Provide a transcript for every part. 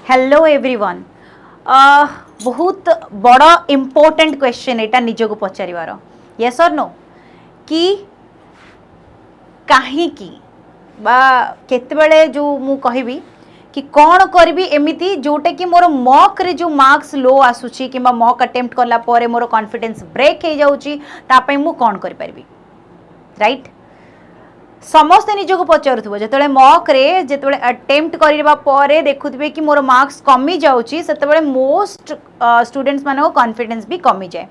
Hello everyone. बहुत बड़ important question एटा निजको पचारिवार yes और नो कि कहीं बा केतेबेले जो मु कहबी कि कौन करी एमिति जोटा कि मोर मॉक रे जो मार्क्स लो आसुची कि मॉक अटेम्प्ट कला परे मोर कॉन्फिडेंस ब्रेक हो जाउची तापई मु कौन करि परिबी राइट। समस्ते निजको पचारुथबो जेतेबेले मॉक रे जेतेबेले अटेम्प्ट करबा परे देखुथबे कि मोर मार्क्स कमी जाउची सेतेबेले मोस्ट स्टूडेंट्स मानो कॉन्फिडेंस भी कमी जाए।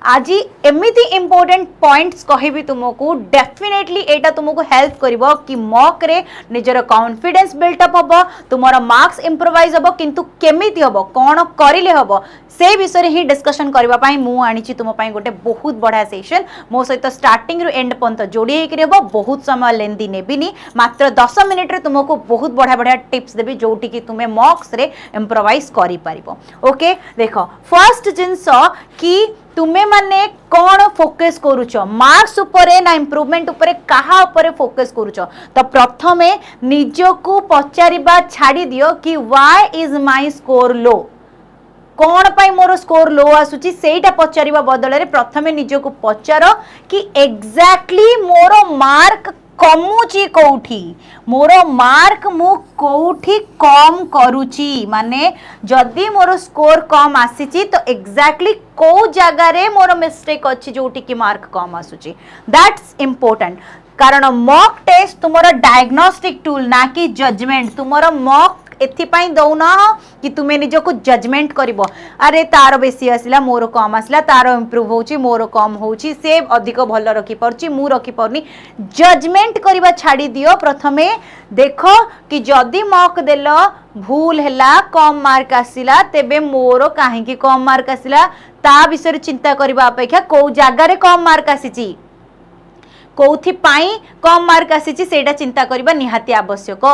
आज एमिति इंपोर्टेंट पॉइंट्स कहबी तुमको डेफिनेटली एटा तुमको हेल्प करिवो कि मॉक रे निजर कॉन्फिडेंस बिल्ट अप हबो तुमरो मार्क्स इंप्रूवाइज हबो किंतु केमिति हबो कोन करिले हबो से विषय ही डिस्कशन करबा पई मु आनिची तुम पई गोटे बहुत बड़ा सेशन मो सहित स्टार्टिंग रु एंड पर्यंत जोड़ी हेकि रहबो। बहुत समय लेंदी नेबिनी मात्र 10 मिनिट रे तुमको बहुत बढ़िया बढ़िया टिप्स देबी जोटी कि तुमे मॉक्स रे इंप्रूवाइज करि पारिबो। ओके देखो फर्स्ट जिंस कि तुमे माने कौन फोकस करूच मार्क्स उपरे ना इम्प्रूवमेंट उपरे कहा उपरे फोकस करूच तो प्रथमे निजको पचारिबा छाड़ी दियो कि why is my score low कौन पाई मोर स्कोर लो आसुची सेटा पचारिबा बदल रे प्रथमे निजको पचारो कि एग्जैक्टली मोर मार्क कमुची कोठी मोर मार्क मु कोठी कम करूची माने जदी मोर स्कोर कम आसीची तो एग्जैक्टली को जगह रे मोर मिस्टेक अछि जोटी कि मार्क कम आसुची दैट्स इंपोर्टेंट। कारण मॉक टेस्ट तुमरो डायग्नोस्टिक टूल ना कि जजमेंट तुमरो मॉक एथिपाई दौना कि तुमे निजको जजमेंट करिवो अरे तार बेसी आसिला मोर कम आसिला तार इंप्रूव होउची मोर कम होउची से अधिक भल रखी परची मु रखी परनी जजमेंट करिबा छाड़ी दियो। प्रथमे देखो कि जदी मॉक देलो भूल हैला कम मार्क आसिला तेबे मोर काहे कि कम मार्क आसिला ता विषय चिंता करिबा अपेक्षा को जागा रे कम मार्क आसीची कोथि पाई कम मार्क आसीची सेटा चिंता करिबा निहाती आवश्यक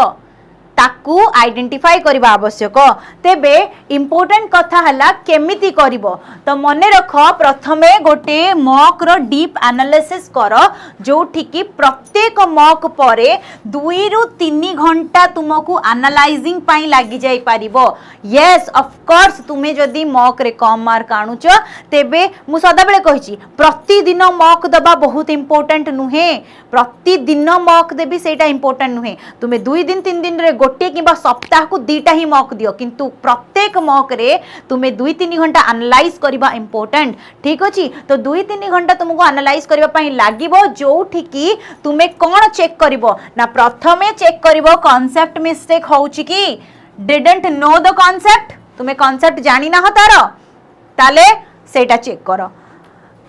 ताकू आइडेंटिफाई करबा आवश्यक। तेबे इंपोर्टेंट कथा हला केमिति करिवो तो मने रख प्रथमे गोटे मॉक रो डीप एनालिसिस कर जो ठिकी प्रत्येक मॉक परे 2 रु 3 घंटा तुमको एनालाइजिंग पाई लागि जाई परिवो। यस ऑफ कोर्स तुमे जदी मॉक रे कम मार्क आनुच तेबे मु सदा बेले कहिची प्रतिदिन मॉक दबा बहुत इंपोर्टेंट नुहे प्रतिदिन मॉक देबी सेटा इंपोर्टेंट नुहे तुमे 2 दिन 3 दिन रे गोटे कि सप्ताह को 2टा ही मॉक दियो किंतु प्रत्येक मॉक रे तुमे 2-3 घंटा एनालाइज करबा इंपोर्टेंट ठीक अछि। तो 2-3 घंटा तुमको एनालाइज करबा पई लागिवो जो ठिकी तुमे कोन चेक करिवो ना प्रथमे चेक करिवो कांसेप्ट मिस्टेक होउची कि डिडंट नो द कांसेप्ट तुमे कांसेप्ट जानि ना तारो ताले सेटा चेक करो।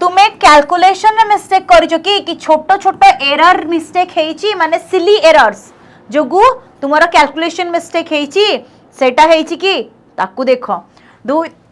तुमे कैलकुलेशन में मिस्टेक करिजो कि छोट छोट एरर मिस्टेक हेची माने सिली एरर्स जोगु तुमरो कैलकुलेशन मिस्टेक हेची सेटा हेची कि ताकू देखो।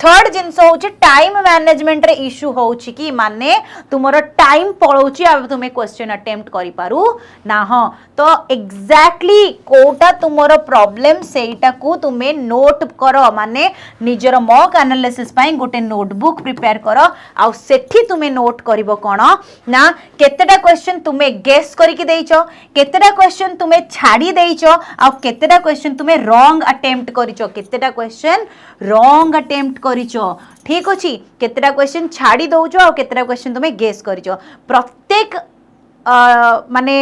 थर्ड जिंस होची टाइम मैनेजमेंट रे इश्यू होची कि माने तुमरो टाइम पळौची अब तुमे क्वेश्चन अटेम्प्ट करि पारू ना हो तो एग्जैक्टली कोटा तुमरो प्रॉब्लम सेटा को तुमे नोट करो माने निजर मॉक एनालिसिस पई गोटे नोटबुक प्रिपेयर करो आ सेठी तुमे नोट करिवो कोन ना केतेटा क्वेश्चन तुमे गेस करिकि देइछो केतेटा क्वेश्चन तुमे छाडी देइछो आ केतेटा क्वेश्चन तुमे रॉन्ग अटेम्प्ट करिछो केतेटा क्वेश्चन रॉन्ग अटेम्प्ट करिछो ठीक अछि केतेटा क्वेश्चन छाडी दउछो आ केतेटा क्वेश्चन तुमे गेस करिछो प्रत्येक माने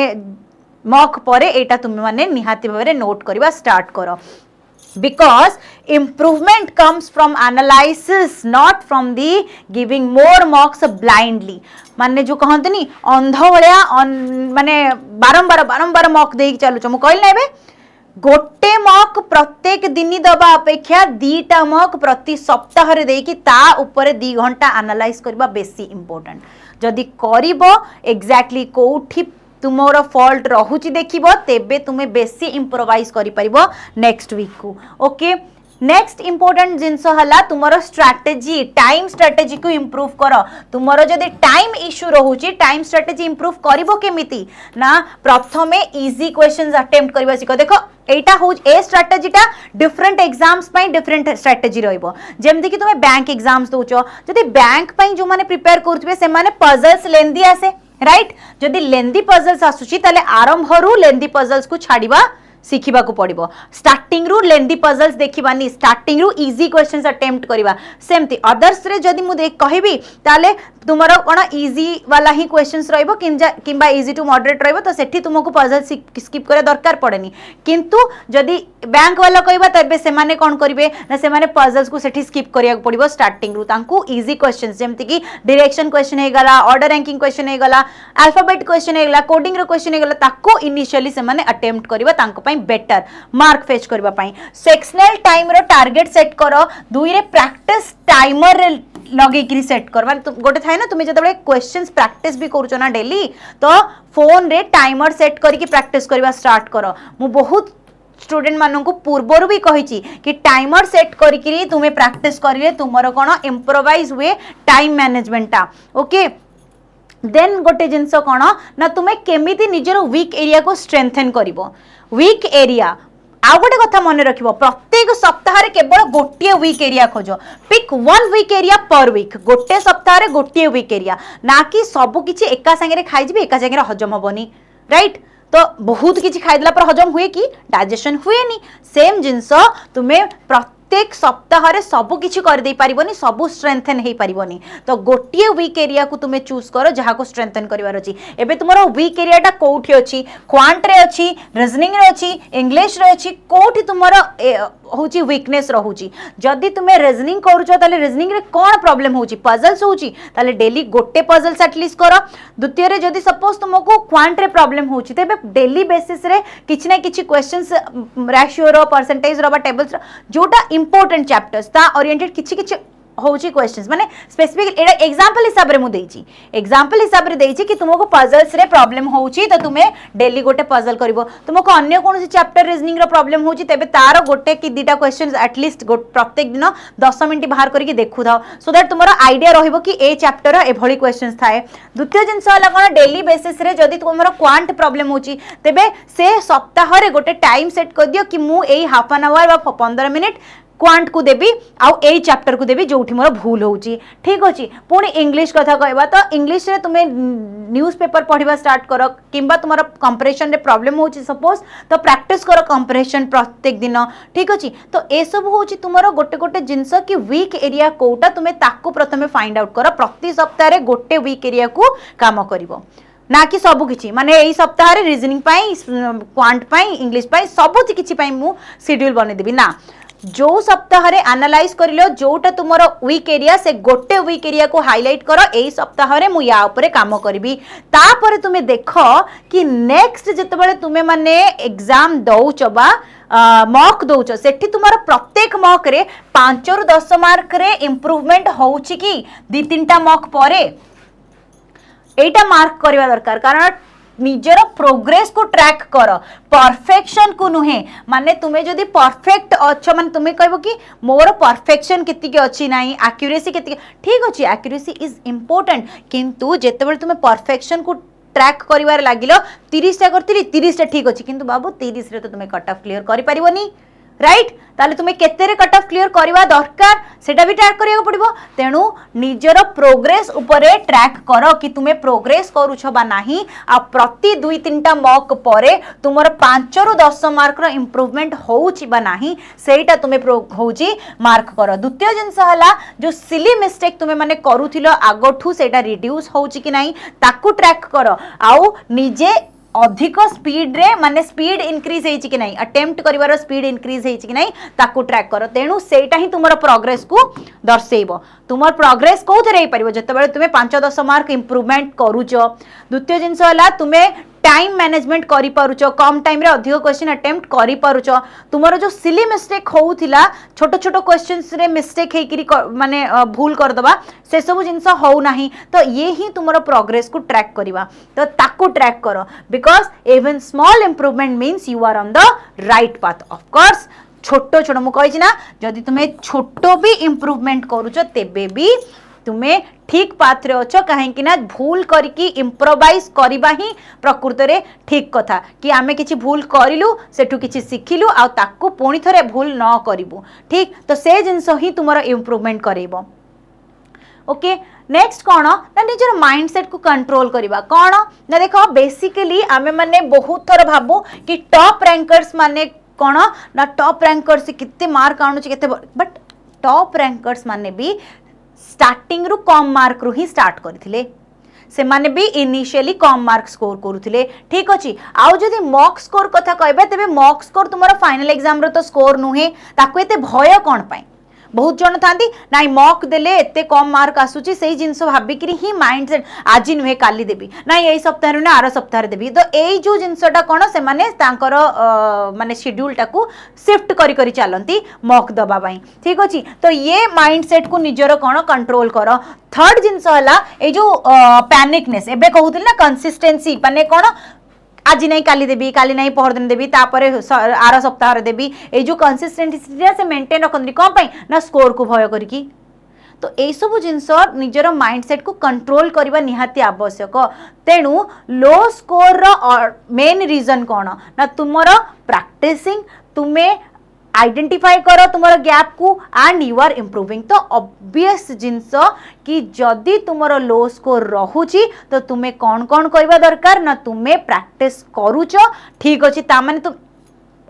मॉक परे एटा तुमे माने निहाती भाबरे नोट करबा स्टार्ट करो because improvement comes from analysis not from the giving more marks blindly माने जो कहंतनी अंध भलिया माने बारंबार मॉक देई चलुछ मु कहल नेबे गोटे मॉक प्रत्येक दिन दबा अपेक्षा 2टा मॉक प्रति सप्ताह रे देकी ता ऊपर 2 घंटा एनालाइज करबा बेसी इंपोर्टेंट जदी करिवो एग्जैक्टली कोठी तुमरो फॉल्ट रहुची देखिबो तेबे तुमे बेसी इंप्रोवाइज करि परिबो नेक्स्ट वीक को। ओके नेक्स्ट इंपोर्टेंट जिंस हला तुमरो स्ट्रेटजी टाइम स्ट्रेटजी को इंप्रूव करो तुमरो जदी टाइम इश्यू रहूची टाइम स्ट्रेटजी इंप्रूव करिवो केमिति ना प्रथमे इजी क्वेश्चंस अटेम्प्ट करबा सिको देखो एटा हो ए स्ट्रेटजीटा डिफरेंट एग्जाम्स पई डिफरेंट स्ट्रेटजी रहइबो जेमति कि तुमे बैंक एग्जाम्स दोचो जदी बैंक पई जो माने प्रिपेयर करथबे से माने पजल्स लेंदी आसे राइट जदी लेंदी पजल्स आसुची ताले आरंभ हरू लेंदी पजल्स को छाड़ीबा शिखा को पड़ो स्टार्टिंग रु लेंदी पजल्स देखिबानी स्टार्टिंग रु इजी क्वेश्चंस अटेम्प्ट करवा सेमती अदर्स रे जदि मु कहबी ताले तुमरो कोन इजी वाला ही क्वेश्चंस रहइबो किंबा इजी टू मॉडरेट रहइबो तो सेठी तुमको पजल स्किप करे दरकार पड़ेनी किंतु जदि बैंक वाला कहबा तबे से माने कोन करिवे ना से माने पजल्स को सेठी स्किप करिया पड़िबो स्टार्टिंग रु तांकू इजी क्वेश्चंस जेमति कि डायरेक्शन क्वेश्चन हे गला ऑर्डर रैंकिंग क्वेश्चन हे गला अल्फाबेट क्वेश्चन हे गला कोडिंग रो क्वेश्चन हे गला ताको इनिशियली से माने अटेम्प्ट करबा तांको पई बेटर मार्क फेच करबा पई सेक्शनल टाइम रो टारगेट सेट करो दुई रे प्रैक्टिस टाइमर रे लगे सेट कर माने गोटे थाए ना तुम्हें जब क्वेश्चंस प्रैक्टिस भी करूछ ना डेली तो फोन रे टाइमर सेट करके प्रैक्टिस करबा स्टार्ट करो मु बहुत स्टूडेंट मानू पूर्वर भी कही कि टाइमर सेट करी तुम्हें प्रैक्टिस करिले तुमरो कोन इम्प्रोवाइज हुए टाइम मैनेजमेंटा ओके देन गोटे जिनस कोन ना तुम्हें केमिति निजर वीक एरिया को स्ट्रेंथन करिवो वीक एरिया आउ गोटे कथा मन रखिबो प्रत्येक सप्ताह रे केवल गोटे वीक एरिया खोजो पिक वन वीक एरिया पर वीक गोटे सप्ताह रे गोटे वीक एरिया ना कि सब किछि एका संगे रे खाइ जिबे एका संगे रे हजम होबनी राइट तो बहुत किछि खाइदला पर हजम हुए कि डाइजेशन हुए नी सेम जिंस तुम्हें प्रत्येक सप्ताह रे सब किछि कर दे पारिबोनी सब स्ट्रेंथन हे पारिबोनी तो गोटिए वीक एरिया को तुम्हें चूज करो जहाँ को स्ट्रेंथन करिवार अछि एबे तुमरो वीक एरियाटा कोठी अछि क्वांट रे अछि रीजनिंग रे अछि इंग्लिश रे अछि कोठी तुमरो होची वीकनेस रहूची जदि तुम्हें रीजनिंग करूछो ताले रीजनिंग रे कोन प्रॉब्लम होची पजल्स होची ताले डेली गोटे पजल्स एटलीस्ट करो द्वितीय रे जदि सपोज तुमको क्वांट रे प्रॉब्लम होची तेबे डेली बेसिस रे किछि ना किछि क्वेश्चंस रेशियो रो परसेंटेज रो बा टेबल्स रो जोटा इंपोर्टेंट चैप्टर्स ता ओरिएंटेड किछि किछि होची क्वेश्चंस माने स्पेसिफिक एडा एग्जांपल हिसाब रे मु देइची एग्जांपल हिसाब रे देइची कि तुमको पजल्स रे प्रॉब्लम होची तो तुम्हें डेली गोटे पजल करिवो तुमको अन्य कोनोसी चैप्टर रीजनिंग रो प्रॉब्लम होची तेबे तारो गोटे कि दीटा क्वेश्चंस एटलीस्ट प्रत्येक दिन 10 मिनिट बाहर करके देखु थाओ सो दैट तुमरो आईडिया रहिबो कि ए चैप्टर ए भली क्वेश्चंस थाए द्वितीय जिंस वाला कोन डेली बेसिस रे जदी तुमरो क्वांट प्रॉब्लम होची तेबे से सप्ताह रे गोटे टाइम सेट कर दियो कि मु एई हाफ एन आवर बा 15 मिनिट क्वांट को देबी आउ ए चैप्टर को देबी जोठी मोर भूल होउची ठीक अछि पुणी इंग्लिश कथा कहबा तो इंग्लिश रे तुमे न्यूज़पेपर पढिबा स्टार्ट करो किंबा तुम्हारा कंपैरिजन रे प्रॉब्लम होउची सपोज तो प्रैक्टिस करो कंपैरिजन प्रत्येक दिन ठीक अछि तो ए सब होउची तुम्हारा गोटे गोटे जिंस कि वीक एरिया कोटा तुमे ताकू प्रथमे फाइंड आउट करो प्रति सप्ताह रे गोटे वीक एरिया को काम करिवो ना कि सब किछि माने एई सप्ताह रे रीजनिंग पाई क्वांट पाई इंग्लिश पाई सब किछि पाई मु शेड्यूल बने देबी ना जो सप्ताह रे एनालाइज करिलो जोटा तुमरो वीक एरिया से गोटे वीक एरिया को हाईलाइट करो एई सप्ताह रे मु या ऊपर काम करबी तापर तुमे देखो कि नेक्स्ट जतबेले तुमे माने एग्जाम दउचो बा मॉक दउचो सेठी तुमरो प्रत्येक मॉक रे 5 रु 10 मार्क रे इंप्रूवमेंट होउची कि 2-3टा मॉक परे एटा मार्क करबा दरकार कारण निजर प्रोग्रेस को ट्रैक कर परफेक्शन को नुहे माने तुम्हें जदि परफेक्ट अच्छो माने तुम्हें कहबो कि मोर परफेक्शन केति के अछि नाही एक्यूरेसी केति ठीक अछि एक्यूरेसी इज इंपोर्टेंट किंतु जेतेबेले तुम्हें परफेक्शन को ट्रैक करिवार लागिलो 30 टा करतिली 30 टा ठीक अछि किंतु बाबू 30 रे तो तुम्हें कट ऑफ क्लियर करि परिबोनी राइट ताले तुम्हें केते रे कट ऑफ क्लियर करवा दरकार सेटा भी ट्रैक करिया पड़िबो तेनु निजर प्रोग्रेस ऊपर ट्रैक करो कि तुम्हें प्रोग्रेस करूछ बा नाही आ प्रति 2-3टा मॉक परे तुमर 5 रु 10 मार्क रो इंप्रूवमेंट होउची बा नाही सेटा तुम्हें होउची मार्क करो द्वितीय जिंस हला जो सिली मिस्टेक तुम्हें माने करूथिलो आगोठू सेटा रिड्यूस होउची कि नाही ताकू ट्रैक करो आउ निजे अधिक स्पीड रे माने स्पीड इंक्रीज हेछि कि नाही अटेम्प्ट करिवार स्पीड इंक्रीज हेछि कि नाही ताकू ट्रैक करो तेनु सेटा ही तुमरो प्रोग्रेस को दर्शेइबो तुमर प्रोग्रेस कोथरे हे परिबो जतबेले तुमे 5-10 मार्क इंप्रूवमेंट करूचो द्वितीय जिंस हला तुमे टाइम मैनेजमेंट करि पारुचो कम टाइम रे अधिक क्वेश्चन अटेम्प्ट करि पारुचो तुमरो जो सिली मिस्टेक होउथिला छोटो छोटो क्वेश्चंस रे मिस्टेक हेकरी माने भूल कर दबा से सब जिंस हो नाही तो ये ही तुमरो प्रोग्रेस को ट्रैक करिवा तो ताकू ट्रैक करो because even small improvement means you are on the right path of course छोटो छोटो मु कहि ना जदि तुमे छोटो भी इंप्रूवमेंट करूचो तेबे भी तुम्हें ठीक पाथ रे अच्छो कहीं ना भूल करके इम्प्रोवाइज करबा ही प्रकृत रे ठीक कथा कि आमे किछि भूल करिलु सेठु किछि सिखिलु आ ताकू पुणी थरे भूल न करिवु ठीक तो से जिंस ही तुमरो इंप्रूवमेंट करेबो ओके नेक्स्ट कौन ना निजर माइंडसेट को कंट्रोल करवा कौन ना देख बेसिकली आमे माने बहुत थर भाबू कि टॉप रैंकर्स माने कौन ना टॉप रैंकर्स केते मार्क आणुची केते बट टॉप रैंकर्स माने भी स्टार्टिंग रु कम मार्क रु ही स्टार्ट करथिले से माने भी इनिशियली कम मार्क स्कोर करुथिले ठीक अछि आउ जदी मॉक स्कोर कथा कहबे तबे मॉक स्कोर तुमरो फाइनल एग्जाम रो तो स्कोर नुहे ताको एते भय कोन पाई बहुत जन था नाई मॉक देले एते कम मार्क आसुची से जिनस भाबिक ही माइंड सेट आज नुहे काली देबी ना यही सप्ताह ना आर सप्ताह देबी तो यही जो जिनसटा कौन से माने तांकर माने शेड्यूल टाकू शिफ्ट करी करी चलती मॉक दबा पाई ठीक अछि तो ये माइंड सेट को निजर कौन कंट्रोल कर थर्ड जिनस हला ए जो पैनिकनेस एबे कहउतिल ना कंसिस्टेंसी माने कौन आज नहीं काली देबी काली नहीं पहर दिन देबी तापरे आर सप्ताह देबी ए जो कंसिस्टेंसी से मेंटेन रखंदी कौन पाई ना स्कोर को भय करिकी तो यही सब जिनस निजर माइंडसेट को कंट्रोल करबा निहाती आवश्यक तेणु लो स्कोर रो मेन रीजन कौन ना तुमर प्रैक्टिसिंग तुम्हें आइडेंटिफाई करो तुमर गैप को एंड यू आर इम्प्रूविंग तो ऑब्वियस जिनस कि जदि तुमर लो स्कोर रहुची तो तुम्हें कौन कौन करबा दरकार ना तुम्हें प्रैक्टिस करूच ठीक अछि ता माने तुम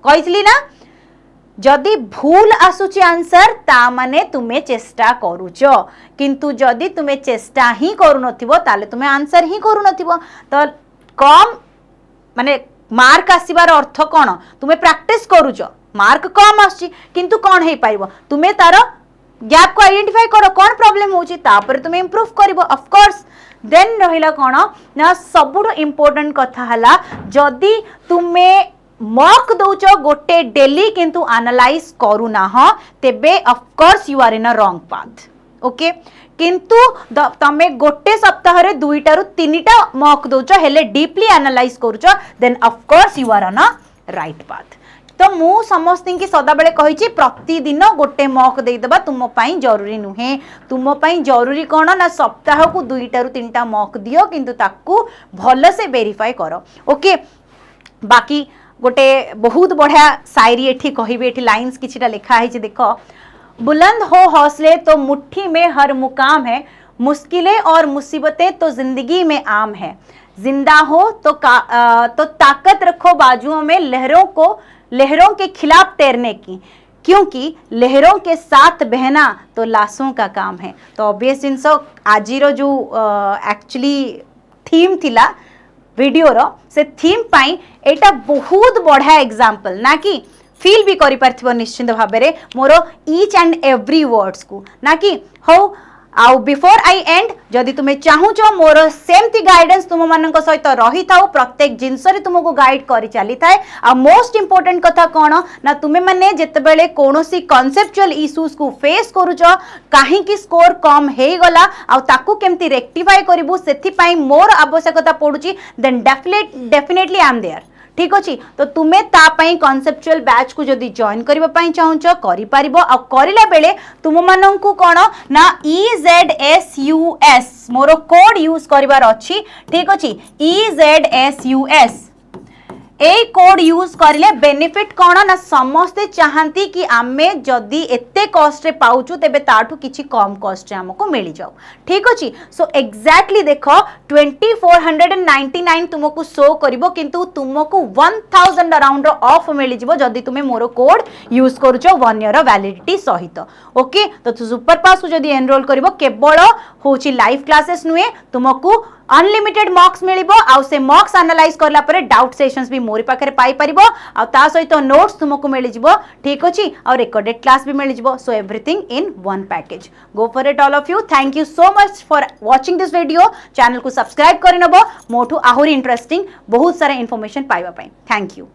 कहिसली ना जदि भूल आसुची आंसर ता माने तुम्हें चेष्टा करूच किंतु जदि तुम्हें चेष्टा ही करू नथिबो ताले तुम्हें आंसर ही करू नथिबो तो कम माने मार्क आसीबार अर्थ कोन तुम्हें प्रैक्टिस करूच मार्क कम आछि किंतु कौन हे पाइबो तुम्हें तार गैप को आइडेंटिफाई करो कौन प्रॉब्लम होची तापर तुम्हें इंप्रूव करिवो ऑफ कोर्स देन रहिला कोन ना सबुठ इंपोर्टेंट कथा हला जदि तुम्हें मॉक दउच गोटे डेली किंतु एनालाइज करू ना हो तेबे of course you are in a wrong path okay किंतु तमे गोटे सप्ताह रे दुईटा रु तीनटा मॉक दउच हेले डीपली एनालाइज करूच then of course you are on a right path तो मु समस्त की सदा बेले कही प्रतिदिन गोटे मॉक देदेबा तुम पाई जरूरी नुहे तुम पाई जरूरी कौन ना सप्ताह को दुईटा रु तीनटा मॉक दियो किंतु ताकू भल से वेरीफाई करो ओके बाकी गोटे बहुत बढ़िया शायरी एठी कहबे एठी लाइंस किछिटा लिखा है देख बुलंद हो हौसले तो मुट्ठी में हर मुकाम है मुश्किलें और मुसीबतें तो जिंदगी में आम है जिंदा हो तो ताकत रखो बाजुओं में लहरों के खिलाफ तैरने की क्योंकि लहरों के साथ बहना तो लाशों का काम है तो ऑब्वियस जिनस आज जो एक्चुअली थीम थिला वीडियो रो से थीम पाई एटा बहुत बढ़िया एग्जांपल ना कि फील भी करि परथिबो निश्चित भाबरे मोर ईच एंड एवरी वर्ड्स को ना कि हो आउ बिफोर आई एंड जदि तुम्हें चाहूच मोर सेमती गाइडेंस तुम मान सहित रही था प्रत्येक जिनस तुमको गाइड कर चली थाए आ मोस्ट इंपोर्टेंट कथा कौन ना तुम्हें मैंने जितेबले कौन सी कॉन्सेप्चुअल इश्यूज को फेस करूच कहीं स्कोर कम हो गला आ ताकू केमती रेक्टिफाई करू से मोर आवश्यकता पड़ुची then definitely I am there ठीक अच्छे तो तुम्हें तापाई कॉन्सेप्चुअल बैच को जदि जॉइन करबा चाहूच करला बेले तुम मानू कौन ना EZSUS मोर कोड यूज करिवार अच्छी ठीक अच्छे EZSUS ए कोड यूज करले बेनिफिट कौन ना समस्ते चाहती कि आमे जदि एते कॉस्ट रे पाउचु तेबे ताठू किछि कम कॉस्ट रे हमको मिल जाऊ ठीक अछि सो एग्जैक्टली देखो 2499 तुमको शो करिवो किंतु तुमको 1000 अराउंड ऑफ मिल जिवो जदि तुमे मोर कोड यूज करूचो 1 ईयर वैलिडिटी सहित ओके तो सुपर पास को जदि एनरोल करिवो केवल होची लाइव क्लासेस नुए तुमको अनलिमिटेड मॉक्स मिलिबो आ से मॉक्स एनालाइज करला परे डाउट सेशंस भी मोरी पाखरे पाई परिबो आ ता सहित नोट्स तुमको मिल जिवो ठीक अछि और रिकॉर्डेड क्लास भी मिल जिवो so everything in one package go for it all of you thank you so much for watching this video channel को सब्सक्राइब करिनबो मोठू आहुरी इंटरेस्टिंग बहुत सारा इंफॉर्मेशन पाइबा पई थैंक यू।